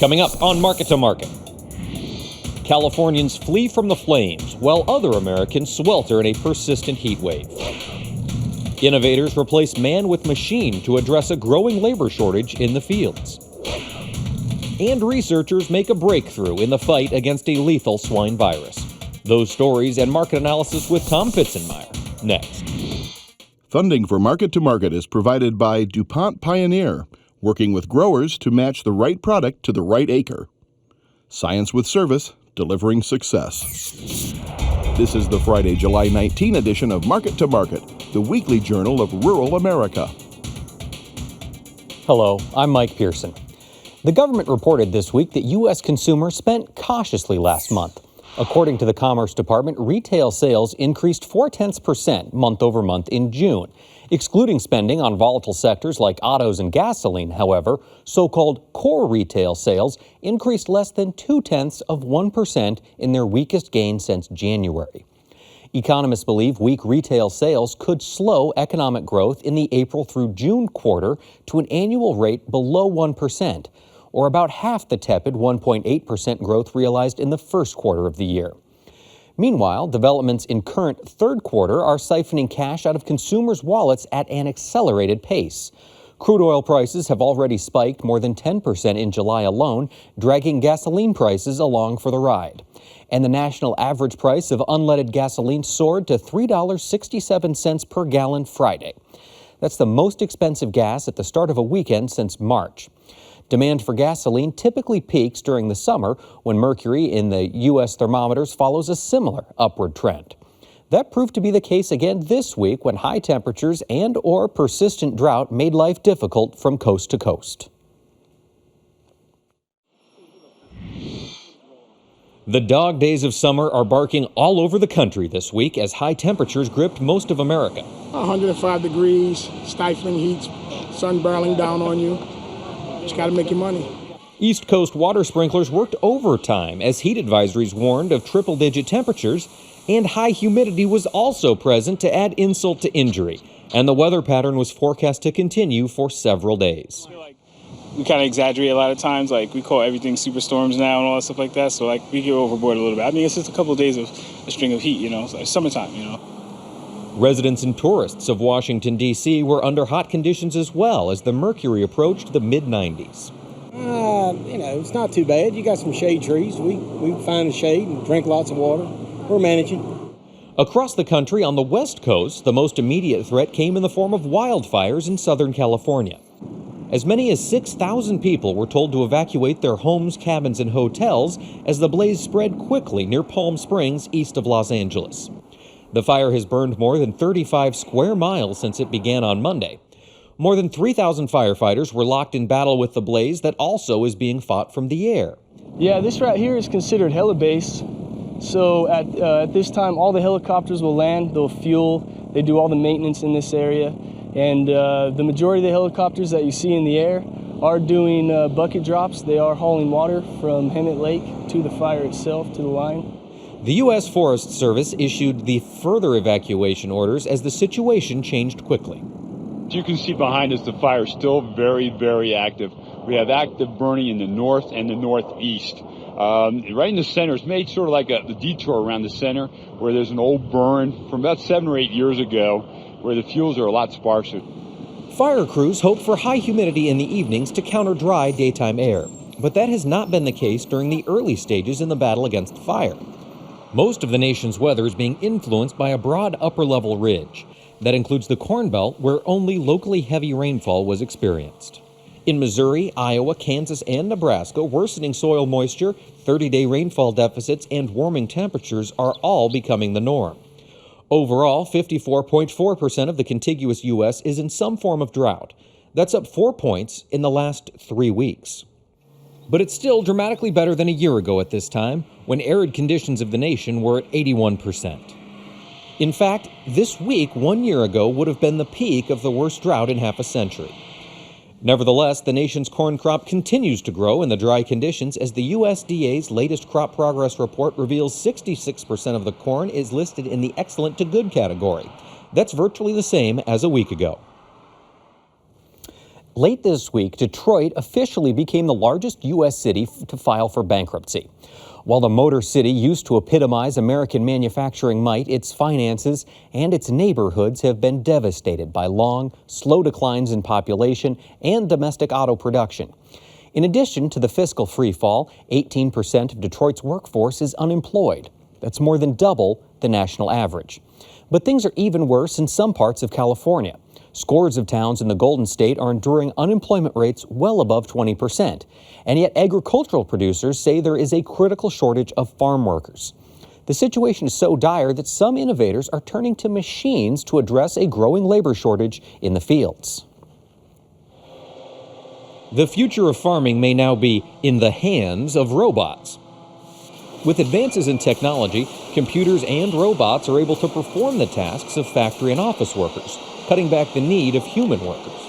Coming up on Market to Market. Californians flee from the flames while other Americans swelter in a persistent heat wave. Innovators replace man with machine to address a growing labor shortage in the fields. And researchers make a breakthrough in the fight against a lethal swine virus. Those stories and market analysis with Tomm Pfitzenmaier next. Funding for Market to Market is provided by DuPont Pioneer, working with growers to match the right product to the right acre. Science with service, delivering success. This is the Friday, July 19 edition of Market to Market, the weekly journal of rural America. Hello, I'm Mike Pearson. The government reported this week that U.S. consumers spent cautiously last month. According to the Commerce Department, retail sales increased 0.4% month over month in June. Excluding spending on volatile sectors like autos and gasoline, however, so-called core retail sales increased less than 0.2% in their weakest gain since January. Economists believe weak retail sales could slow economic growth in the April through June quarter to an annual rate below 1%, or about half the tepid 1.8% growth realized in the first quarter of the year. Meanwhile, developments in current third quarter are siphoning cash out of consumers' wallets at an accelerated pace. Crude oil prices have already spiked more than 10% in July alone, dragging gasoline prices along for the ride. And the national average price of unleaded gasoline soared to $3.67 per gallon Friday. That's the most expensive gas at the start of a weekend since March. Demand for gasoline typically peaks during the summer when mercury in the U.S. thermometers follows a similar upward trend. That proved to be the case again this week when high temperatures and/or persistent drought made life difficult from coast to coast. The dog days of summer are barking all over the country this week as high temperatures gripped most of America. 105 degrees, stifling heat, sun barreling down on you. Just got to make your money. East Coast water sprinklers worked overtime as heat advisories warned of triple-digit temperatures, and high humidity was also present to add insult to injury. And the weather pattern was forecast to continue for several days. We kind of exaggerate a lot of times, we call everything superstorms now and all that stuff like that, so we get overboard a little bit. I mean, it's just a couple of days of a string of heat, so it's summertime, Residents and tourists of Washington, D.C. were under hot conditions as well as the mercury approached the mid-90s. It's not too bad. You got some shade trees. We find the shade and drink lots of water. We're managing. Across the country on the West Coast, the most immediate threat came in the form of wildfires in Southern California. As many as 6,000 people were told to evacuate their homes, cabins, and hotels as the blaze spread quickly near Palm Springs, east of Los Angeles. The fire has burned more than 35 square miles since it began on Monday. More than 3,000 firefighters were locked in battle with the blaze that also is being fought from the air. Yeah, this right here is considered helibase. So at this time, all the helicopters will land, they'll fuel, they do all the maintenance in this area. And the majority of the helicopters that you see in the air are doing bucket drops. They are hauling water from Hemet Lake to the fire itself, to the line. The U.S. Forest Service issued the further evacuation orders as the situation changed quickly. As you can see behind us, the fire is still very, very active. We have active burning in the north and the northeast. Right in the center, it's made sort of like the detour around the center where there's an old burn from about 7 or 8 years ago where the fuels are a lot sparser. Fire crews hope for high humidity in the evenings to counter dry daytime air. But that has not been the case during the early stages in the battle against fire. Most of the nation's weather is being influenced by a broad upper-level ridge. That includes the Corn Belt, where only locally heavy rainfall was experienced. In Missouri, Iowa, Kansas, and Nebraska, worsening soil moisture, 30-day rainfall deficits, and warming temperatures are all becoming the norm. Overall, 54.4% of the contiguous U.S. is in some form of drought. That's up 4 points in the last 3 weeks. But it's still dramatically better than a year ago at this time, when arid conditions of the nation were at 81%. In fact, this week 1 year ago would have been the peak of the worst drought in half a century. Nevertheless, the nation's corn crop continues to grow in the dry conditions as the USDA's latest crop progress report reveals 66% of the corn is listed in the excellent to good category. That's virtually the same as a week ago. Late this week, Detroit officially became the largest U.S. city to file for bankruptcy. While the Motor City used to epitomize American manufacturing might, its finances and its neighborhoods have been devastated by long, slow declines in population and domestic auto production. In addition to the fiscal freefall, 18% of Detroit's workforce is unemployed. That's more than double the national average. But things are even worse in some parts of California. Scores of towns in the Golden State are enduring unemployment rates well above 20%. And yet agricultural producers say there is a critical shortage of farm workers. The situation is so dire that some innovators are turning to machines to address a growing labor shortage in the fields. The future of farming may now be in the hands of robots. With advances in technology, computers and robots are able to perform the tasks of factory and office workers, cutting back the need of human workers.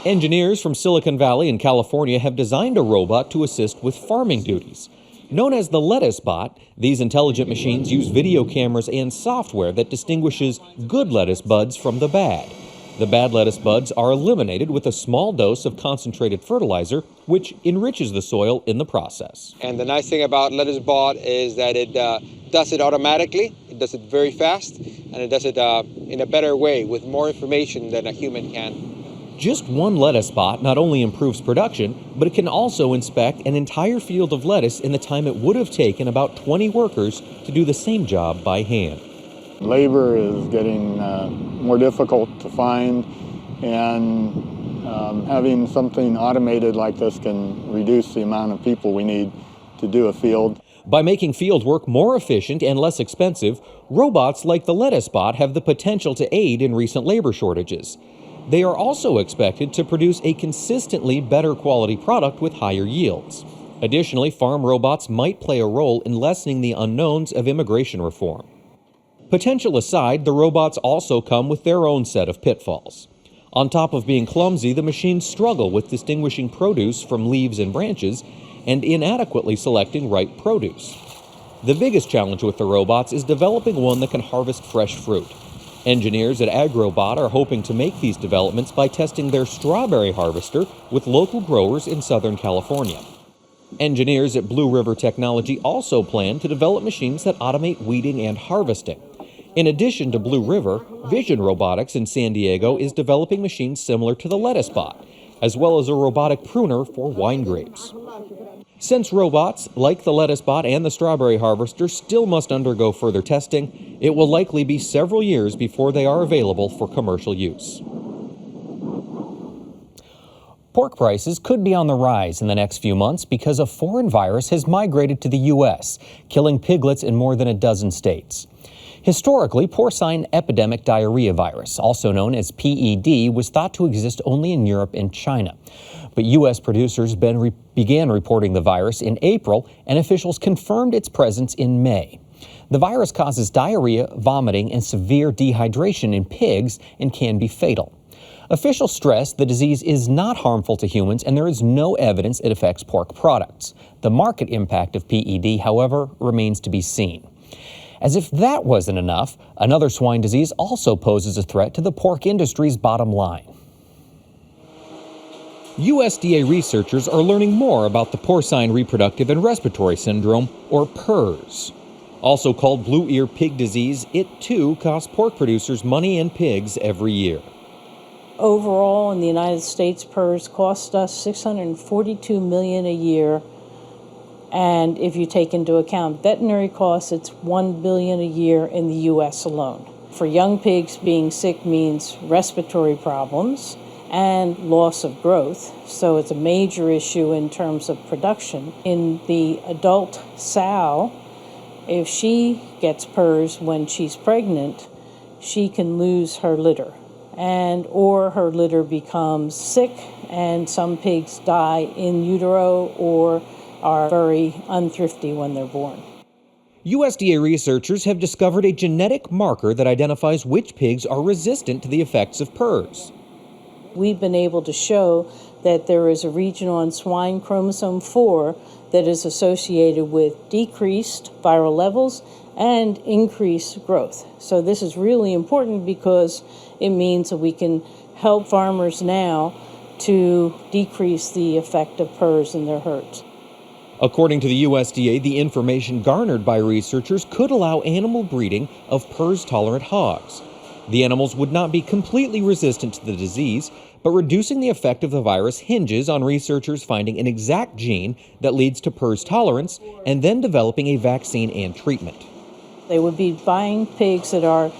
Engineers from Silicon Valley in California have designed a robot to assist with farming duties. Known as the lettuce bot, these intelligent machines use video cameras and software that distinguishes good lettuce buds from the bad. The bad lettuce buds are eliminated with a small dose of concentrated fertilizer, which enriches the soil in the process. And the nice thing about lettuce bot is that it does it automatically, it does it very fast, and it does it in a better way with more information than a human can. Just one lettuce bot not only improves production, but it can also inspect an entire field of lettuce in the time it would have taken about 20 workers to do the same job by hand. Labor is getting more difficult to find, and having something automated like this can reduce the amount of people we need to do a field. By making field work more efficient and less expensive, robots like the lettuce bot have the potential to aid in recent labor shortages. They are also expected to produce a consistently better quality product with higher yields. Additionally, farm robots might play a role in lessening the unknowns of immigration reform. Potential aside, the robots also come with their own set of pitfalls. On top of being clumsy, the machines struggle with distinguishing produce from leaves and branches and inadequately selecting right produce. The biggest challenge with the robots is developing one that can harvest fresh fruit. Engineers at Agrobot are hoping to make these developments by testing their strawberry harvester with local growers in Southern California. Engineers at Blue River Technology also plan to develop machines that automate weeding and harvesting. In addition to Blue River, Vision Robotics in San Diego is developing machines similar to the lettuce bot, as well as a robotic pruner for wine grapes. Since robots, like the lettuce bot and the strawberry harvester, still must undergo further testing, it will likely be several years before they are available for commercial use. Pork prices could be on the rise in the next few months because a foreign virus has migrated to the U.S., killing piglets in more than a dozen states. Historically, porcine epidemic diarrhea virus, also known as PED, was thought to exist only in Europe and China. But U.S. producers began reporting the virus in April, and officials confirmed its presence in May. The virus causes diarrhea, vomiting, and severe dehydration in pigs and can be fatal. Officials stress the disease is not harmful to humans, and there is no evidence it affects pork products. The market impact of PED, however, remains to be seen. As if that wasn't enough, another swine disease also poses a threat to the pork industry's bottom line. USDA researchers are learning more about the porcine reproductive and respiratory syndrome, or PRRS. Also called blue ear pig disease, it too costs pork producers money and pigs every year. Overall, in the United States, PRRS cost us $642 million a year. And if you take into account veterinary costs, it's $1 billion a year in the U.S. alone. For young pigs, being sick means respiratory problems and loss of growth. So it's a major issue in terms of production. In the adult sow, if she gets PRRS when she's pregnant, she can lose her litter. Or her litter becomes sick, and some pigs die in utero or are very unthrifty when they're born. USDA researchers have discovered a genetic marker that identifies which pigs are resistant to the effects of PRRS. We've been able to show that there is a region on swine chromosome 4 that is associated with decreased viral levels and increased growth. So this is really important because it means that we can help farmers now to decrease the effect of PRRS in their herds. According to the USDA, the information garnered by researchers could allow animal breeding of PRRS-tolerant hogs. The animals would not be completely resistant to the disease, but reducing the effect of the virus hinges on researchers finding an exact gene that leads to PRRS tolerance and then developing a vaccine and treatment. They would be buying pigs that are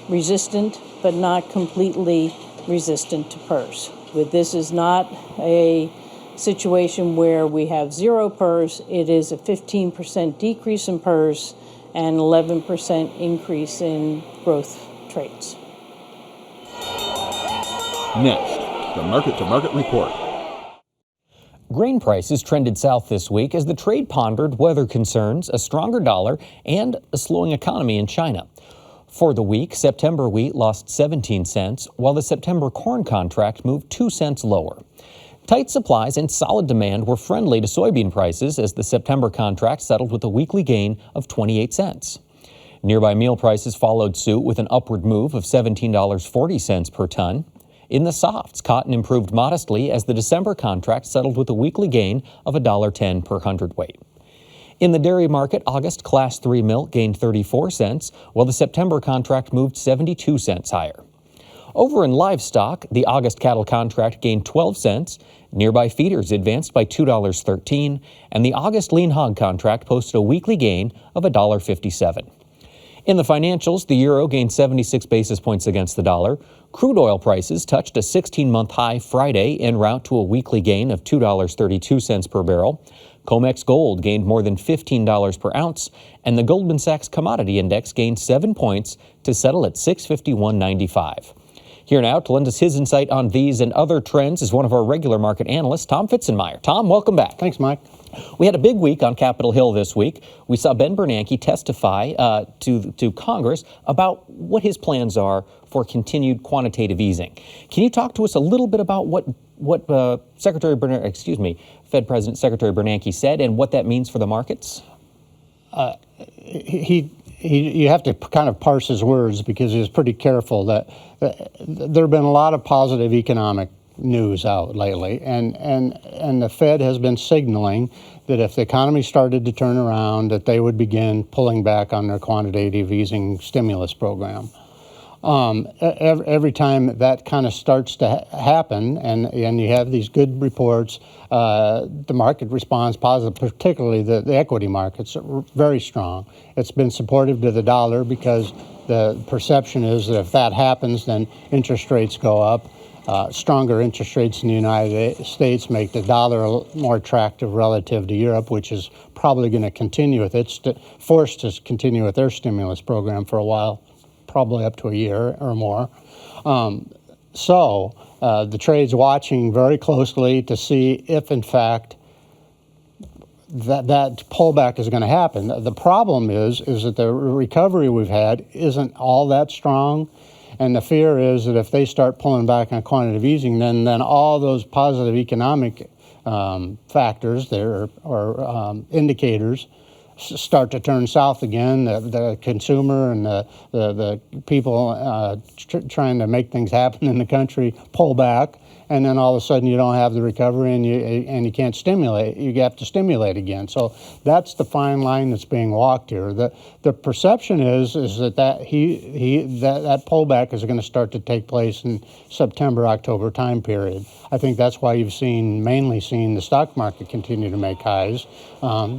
resistant but not completely resistant to PRRS. This is not a situation where we have zero PRRS. It is a 15% decrease in PRRS and 11% increase in growth traits. Next, the market-to-market report. Grain prices trended south this week as the trade pondered weather concerns, a stronger dollar, and a slowing economy in China. For the week, September wheat lost 17 cents, while the September corn contract moved 2 cents lower. Tight supplies and solid demand were friendly to soybean prices as the September contract settled with a weekly gain of 28 cents. Nearby meal prices followed suit with an upward move of $17.40 per ton. In the softs, cotton improved modestly as the December contract settled with a weekly gain of $1.10 per hundredweight. In the dairy market, August Class 3 milk gained 34 cents, while the September contract moved 72 cents higher. Over in livestock, the August cattle contract gained 12 cents, nearby feeders advanced by $2.13, and the August lean hog contract posted a weekly gain of $1.57. In the financials, the euro gained 76 basis points against the dollar. Crude oil prices touched a 16-month high Friday en route to a weekly gain of $2.32 per barrel. COMEX gold gained more than $15 per ounce, and the Goldman Sachs Commodity Index gained 7 points to settle at 651.95. Here now to lend us his insight on these and other trends is one of our regular market analysts, Tomm Pfitzenmaier. Tom, welcome back. Thanks, Mike. We had a big week on Capitol Hill this week. We saw Ben Bernanke testify to Congress about what his plans are for continued quantitative easing. Can you talk to us a little bit about what Fed President Secretary Bernanke said and what that means for the markets? You have to kind of parse his words because he was pretty careful that there have been a lot of positive economic news out lately, and the Fed has been signaling that if the economy started to turn around, that they would begin pulling back on their quantitative easing stimulus program. Every time that kind of starts to happen, and you have these good reports, the market responds positive, particularly the equity markets are very strong. It's been supportive to the dollar because the perception is that if that happens, then interest rates go up. Stronger interest rates in the United States make the dollar more attractive relative to Europe, which is probably going to continue with its forced to continue with their stimulus program for a while, probably up to a year or more. So the trade's watching very closely to see if, in fact, that pullback is going to happen. The problem is that the recovery we've had isn't all that strong. And the fear is that if they start pulling back on quantitative easing, then all those positive economic factors there or indicators start to turn south again. The consumer and the people trying to make things happen in the country pull back, and then all of a sudden you don't have the recovery and you can't stimulate. You have to stimulate again. So that's the fine line that's being walked here. The perception is that that pullback is going to start to take place in September, October time period. I think that's why you've mainly seen the stock market continue to make highs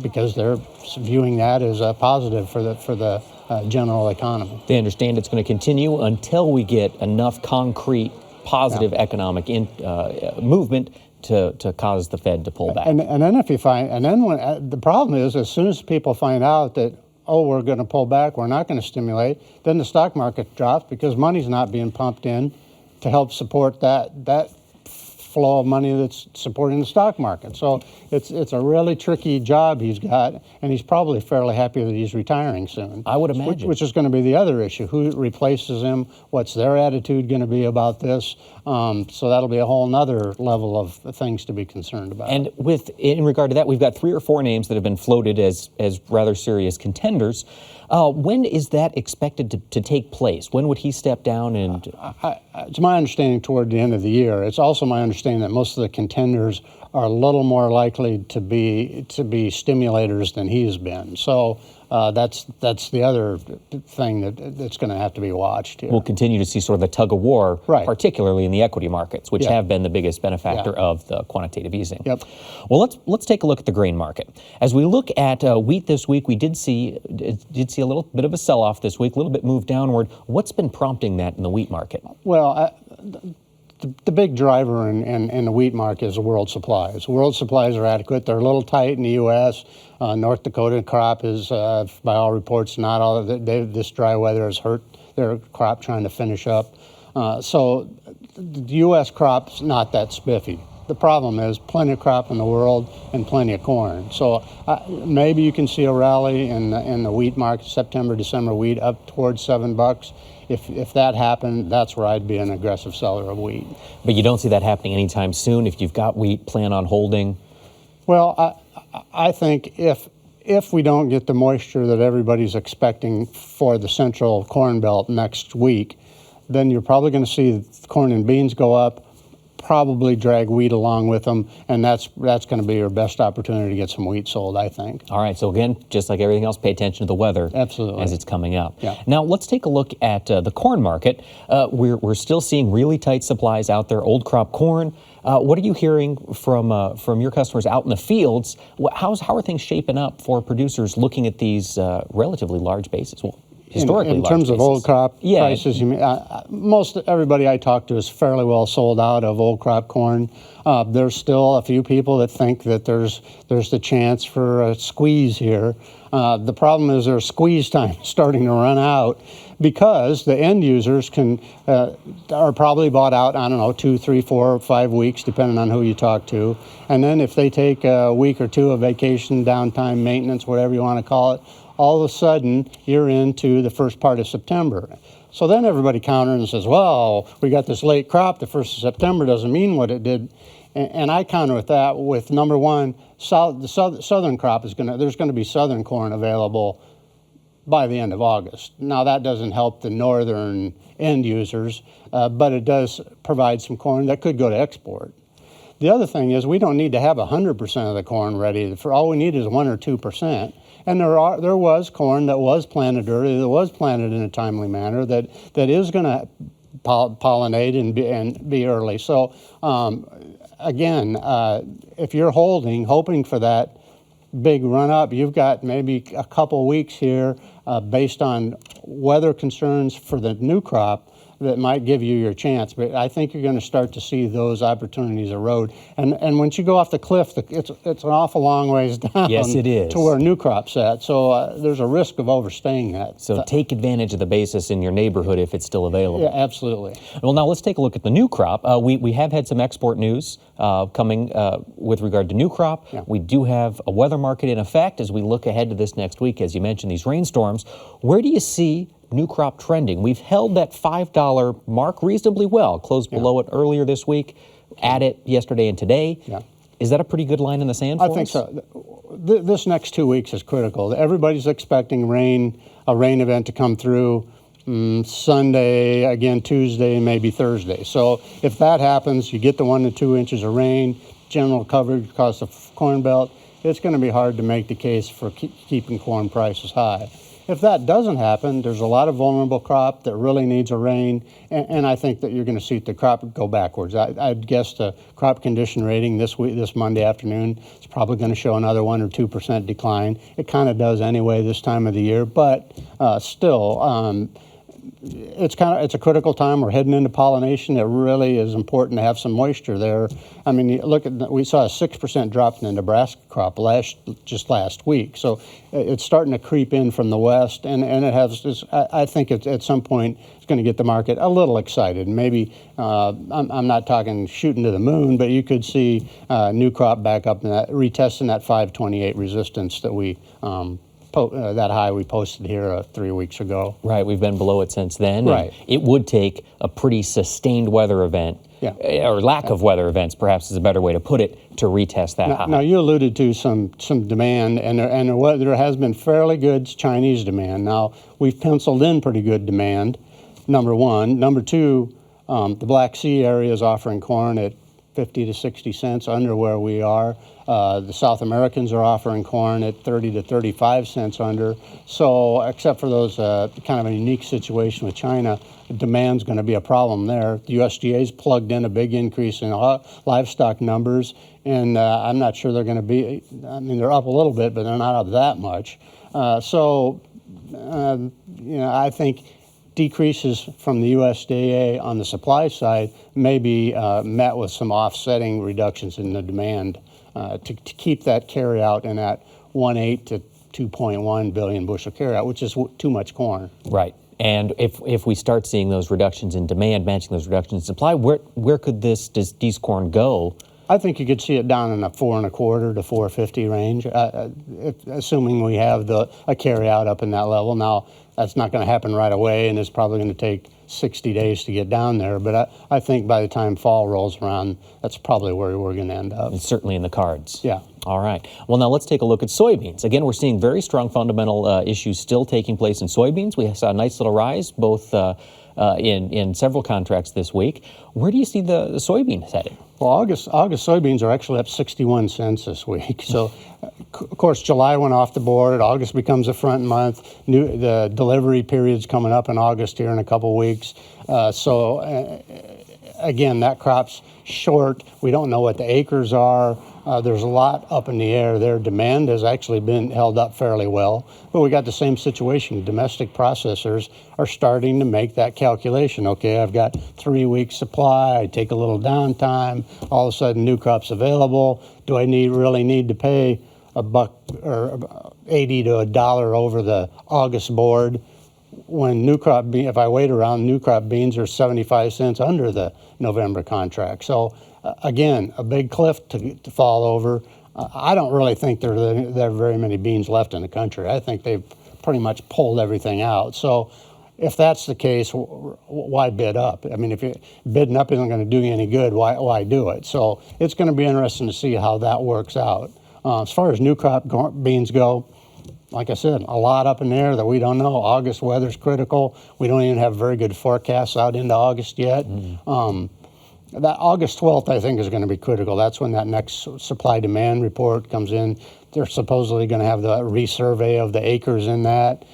because they're viewing that as a positive for the general economy. They understand it's going to continue until we get enough concrete positive economic movement to cause the Fed to pull back. And then if you find, and then when the problem is, as soon as people find out that, oh, we're going to pull back, we're not going to stimulate, then the stock market drops because money's not being pumped in to help support that flow of money that's supporting the stock market. So it's a really tricky job he's got, and he's probably fairly happy that he's retiring soon. I would imagine. Which is going to be the other issue. Who replaces him? What's their attitude going to be about this? So that'll be a whole nother level of things to be concerned about. And in regard to that, we've got 3 or 4 names that have been floated as rather serious contenders. When is that expected to take place? When would he step down? And it's my understanding toward the end of the year. It's also my understanding understanding that most of the contenders are a little more likely to be stimulators than he's been. So that's the other thing that's going to have to be watched here. We'll continue to see sort of the tug of war, right, particularly in the equity markets, which have been the biggest benefactor of the quantitative easing. Yep. Well, let's take a look at the grain market. As we look at wheat this week, we did see a little bit of a sell-off this week, a little bit move downward. What's been prompting that in the wheat market? Well, the big driver in the wheat market is the world supplies. World supplies are adequate. They're a little tight in the U.S. North Dakota crop is, by all reports, not all of it. This dry weather has hurt their crop trying to finish up. So the U.S. crop's not that spiffy. The problem is plenty of crop in the world and plenty of corn. So maybe you can see a rally in the wheat market, September, December wheat up towards $7. If that happened, that's where I'd be an aggressive seller of wheat. But you don't see that happening anytime soon? If you've got wheat, plan on holding? Well, I think if we don't get the moisture that everybody's expecting for the central corn belt next week, then you're probably going to see corn and beans go up, probably drag wheat along with them, and that's going to be your best opportunity to get some wheat sold, I think. All right, so again, just like everything else, pay attention to the weather. Absolutely. As it's coming up. Yeah. Now, let's take a look at the corn market. We're still seeing really tight supplies out there, old crop corn. What are you hearing from your customers out in the fields? How are things shaping up for producers looking at these relatively large bases? Well, historically in large terms of bases. old crop prices, you mean, most everybody I talk to is fairly well sold out of old crop corn. There's still a few people that think that there's the chance for a squeeze here. The problem is their squeeze time is starting to run out because the end users are probably bought out, I don't know, 2, 3, 4, 5 weeks, depending on who you talk to. And then if they take a week or two of vacation, downtime, maintenance, whatever you want to call it, all of a sudden you're into the first part of September. So then everybody counters and says, well, we got this late crop, the 1st of September doesn't mean what it did. And I counter with that with, number one, the southern crop there's going to be southern corn available by the end of August. Now that doesn't help the northern end users, but it does provide some corn that could go to export. The other thing is we don't need to have 100% of the corn ready. For all we need is 1 or 2%. And there was corn that was planted early, that was planted in a timely manner, that is going to pollinate and be early. So again, if you're hoping for that big run up, you've got maybe a couple weeks here based on weather concerns for the new crop that might give you your chance. But I think you're going to start to see those opportunities erode. And once you go off the cliff, it's an awful long ways down. Yes, it is. To where new crop's at. So there's a risk of overstaying that. So take advantage of the basis in your neighborhood if it's still available. Yeah, absolutely. Well, now let's take a look at the new crop. We have had some export news coming with regard to new crop. Yeah. We do have a weather market in effect as we look ahead to this next week. As you mentioned, these rainstorms. Where do you see new crop trending? We've held that $5 mark reasonably well, closed below it earlier this week, at it yesterday and today. Yeah. Is that a pretty good line in the sand for us? I think so. This next 2 weeks is critical. Everybody's expecting a rain event to come through Sunday, again Tuesday, maybe Thursday. So if that happens, you get the 1 to 2 inches of rain, general coverage across the corn belt, it's going to be hard to make the case for keeping corn prices high. If that doesn't happen, there's a lot of vulnerable crop that really needs a rain, and I think that you're going to see the crop go backwards. I'd guess the crop condition rating this Monday afternoon is probably going to show another 1 or 2% decline. It kind of does anyway this time of the year, but still, it's a critical time. We're heading into pollination. It really is important to have some moisture there. I mean, we saw a 6% drop in the Nebraska crop just last week. So it's starting to creep in from the west, and it has this, I think at some point it's going to get the market a little excited. Maybe I'm not talking shooting to the moon, but you could see new crop back up in retesting that 528 resistance that we that high we posted here 3 weeks ago. Right, we've been below it since then. Right. It would take a pretty sustained weather event, or lack of weather events, perhaps is a better way to put it, to retest that high. Now you alluded to some demand, and there has been fairly good Chinese demand. Now we've penciled in pretty good demand, number one. Number two, the Black Sea area is offering corn at 50 to 60 cents under where we are. The South Americans are offering corn at 30 to 35 cents under. So except for those kind of a unique situation with China, demand's going to be a problem there. The USDA's plugged in a big increase in livestock numbers, and I'm not sure they're going to be, I mean, they're up a little bit, but they're not up that much. I think decreases from the USDA on the supply side may be met with some offsetting reductions in the demand to keep that carryout in that 1.8 to 2.1 billion bushel carryout, which is too much corn. Right. And if we start seeing those reductions in demand matching those reductions in supply, where could does corn go? I think you could see it down in a 4.25 to 4.50 range, assuming we have a carryout up in that level. Now, that's not going to happen right away, and it's probably going to take 60 days to get down there. But I think by the time fall rolls around, that's probably where we're going to end up. It's certainly in the cards. Yeah. All right. Well, now let's take a look at soybeans. Again, we're seeing very strong fundamental issues still taking place in soybeans. We saw a nice little rise both in several contracts this week. Where do you see the soybeans headed? Well, August soybeans are actually up 61 cents this week. So, of course, July went off the board. August becomes a front month. The delivery period's coming up in August here in a couple weeks. Again, that crop's short. We don't know what the acres are. There's a lot up in the air there. Demand has actually been held up fairly well. But we got the same situation. Domestic processors are starting to make that calculation. Okay, I've got 3 weeks supply. I take a little downtime. All of a sudden, new crop's available. Do I really need to pay $1 or 80 to $1 over the August board when if I wait around, new crop beans are 75 cents under the November contract? So again, a big cliff to fall over. I don't really think there are very many beans left in the country. I think they've pretty much pulled everything out. So if that's the case, why bid up? I mean, if bidding up isn't going to do you any good, why do it? So it's going to be interesting to see how that works out. As far as new crop beans go, like I said, a lot up in there that we don't know. August weather's critical. We don't even have very good forecasts out into August yet. That August 12th, I think, is going to be critical. That's when that next supply-demand report comes in. They're supposedly going to have the resurvey of the acres in that,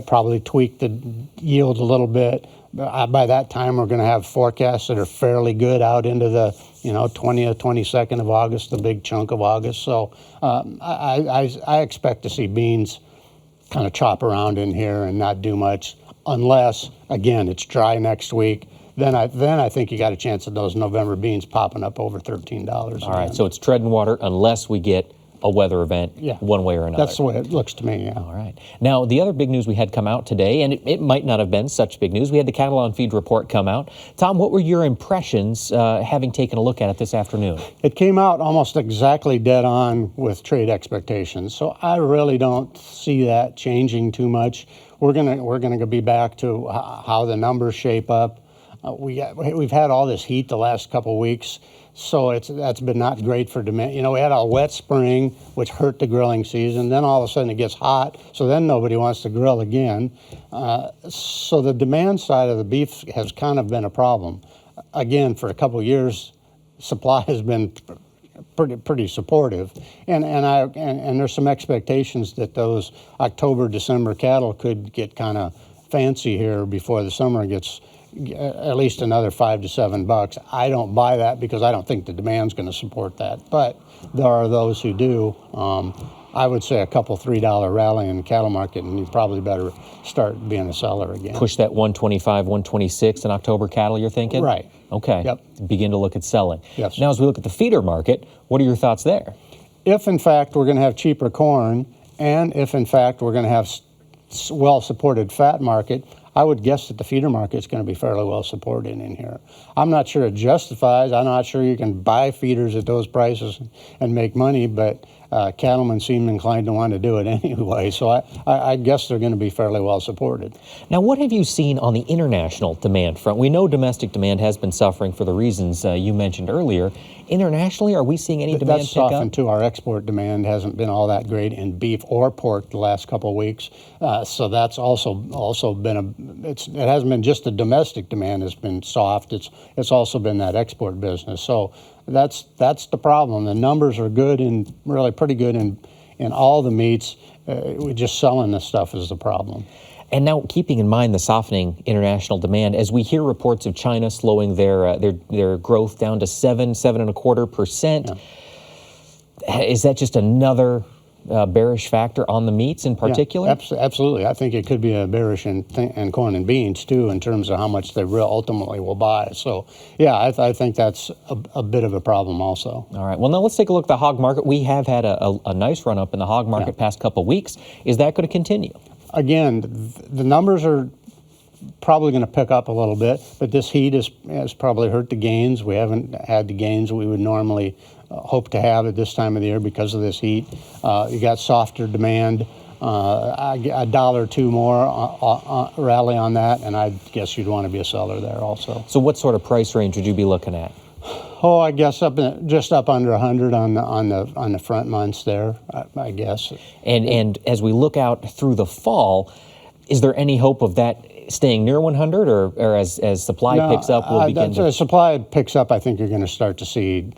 probably tweak the yield a little bit. By that time, we're going to have forecasts that are fairly good out into the 20th, 22nd of August, the big chunk of August. So I expect to see beans kind of chop around in here and not do much unless, again, it's dry next week. Then I think you got a chance of those November beans popping up over $13. All right, so it's treading water unless we get a weather event one way or another. That's the way it looks to me, yeah. All right. Now, the other big news we had come out today, and it might not have been such big news, we had the cattle on feed report come out. Tom, what were your impressions having taken a look at it this afternoon? It came out almost exactly dead on with trade expectations, so I really don't see that changing too much. We're gonna be back to how the numbers shape up. We've had all this heat the last couple of weeks, so that's been not great for demand. We had a wet spring, which hurt the grilling season. Then all of a sudden it gets hot, so then nobody wants to grill again. So the demand side of the beef has kind of been a problem. Again, for a couple of years, supply has been pretty supportive, and there's some expectations that those October, December cattle could get kind of fancy here before the summer gets at least another $5 to $7. I don't buy that because I don't think the demand's going to support that. But there are those who do. I would say a couple $3 rally in the cattle market, and you probably better start being a seller again. Push that 125, 126 in October cattle, you're thinking? Right. Okay. Yep. Begin to look at selling. Yes. Now, as we look at the feeder market, what are your thoughts there? If, in fact, we're going to have cheaper corn, and if, in fact, we're going to have well-supported fat market, I would guess that the feeder market is going to be fairly well supported in here. I'm not sure it justifies. I'm not sure you can buy feeders at those prices and make money, but cattlemen seem inclined to want to do it anyway. So I guess they're going to be fairly well supported. Now, what have you seen on the international demand front? We know domestic demand has been suffering for the reasons you mentioned earlier. Internationally, are we seeing any demand That's pick up? softened too. Our export demand hasn't been all that great in beef or pork the last couple of weeks. So that's also been it hasn't been just the domestic demand has been soft. It's also been that export business. So That's the problem. The numbers are good and really pretty good in all the meats. We're just selling this stuff is the problem. And now, keeping in mind the softening international demand, as we hear reports of China slowing their growth down to 7.25%, is that just another bearish factor on the meats in particular? Yeah, absolutely. I think it could be a bearish in corn and beans too, in terms of how much they ultimately will buy. So, yeah, I think that's a bit of a problem also. All right. Well, now let's take a look at the hog market. We have had a nice run up in the hog market past couple of weeks. Is that going to continue? Again, the numbers are probably going to pick up a little bit, but this heat has probably hurt the gains. We haven't had the gains we would normally hope to have at this time of the year because of this heat. You got softer demand, $1 or $2 more rally on that, and I guess you'd want to be a seller there also. So what sort of price range would you be looking at? Oh, I guess just up under 100 on the front months there, I guess. And as we look out through the fall, is there any hope of that staying near 100, or as supply picks up, we'll begin to... As supply picks up, I think you're going to start to see,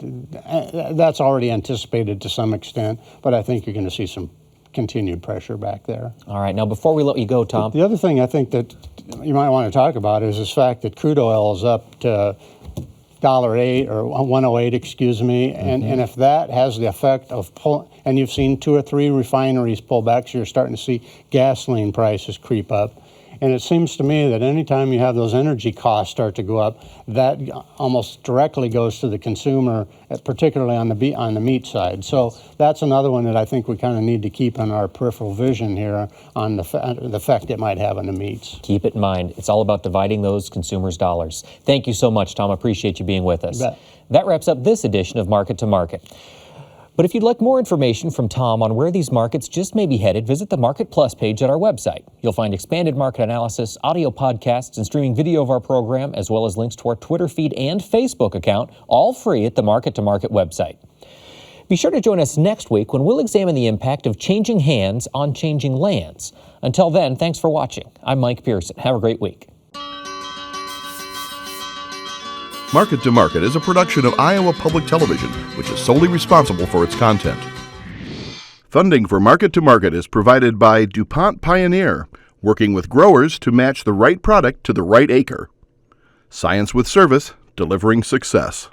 that's already anticipated to some extent, but I think you're going to see some continued pressure back there. All right. Now, before we let you go, Tom... The other thing I think that you might want to talk about is this fact that crude oil is up to $1.08 or 108, excuse me, and if that has the effect of and you've seen 2 or 3 refineries pull back, so you're starting to see gasoline prices creep up. And it seems to me that anytime you have those energy costs start to go up, that almost directly goes to the consumer, particularly on the meat side. So that's another one that I think we kind of need to keep in our peripheral vision here on the effect it might have on the meats. Keep it in mind. It's all about dividing those consumers' dollars. Thank you so much, Tom. I appreciate you being with us. That wraps up this edition of Market to Market. But if you'd like more information from Tom on where these markets just may be headed, visit the Market Plus page at our website. You'll find expanded market analysis, audio podcasts, and streaming video of our program, as well as links to our Twitter feed and Facebook account, all free at the Market to Market website. Be sure to join us next week when we'll examine the impact of changing hands on changing lands. Until then, thanks for watching. I'm Mike Pearson. Have a great week. Market to Market is a production of Iowa Public Television, which is solely responsible for its content. Funding for Market to Market is provided by DuPont Pioneer, working with growers to match the right product to the right acre. Science with service, delivering success.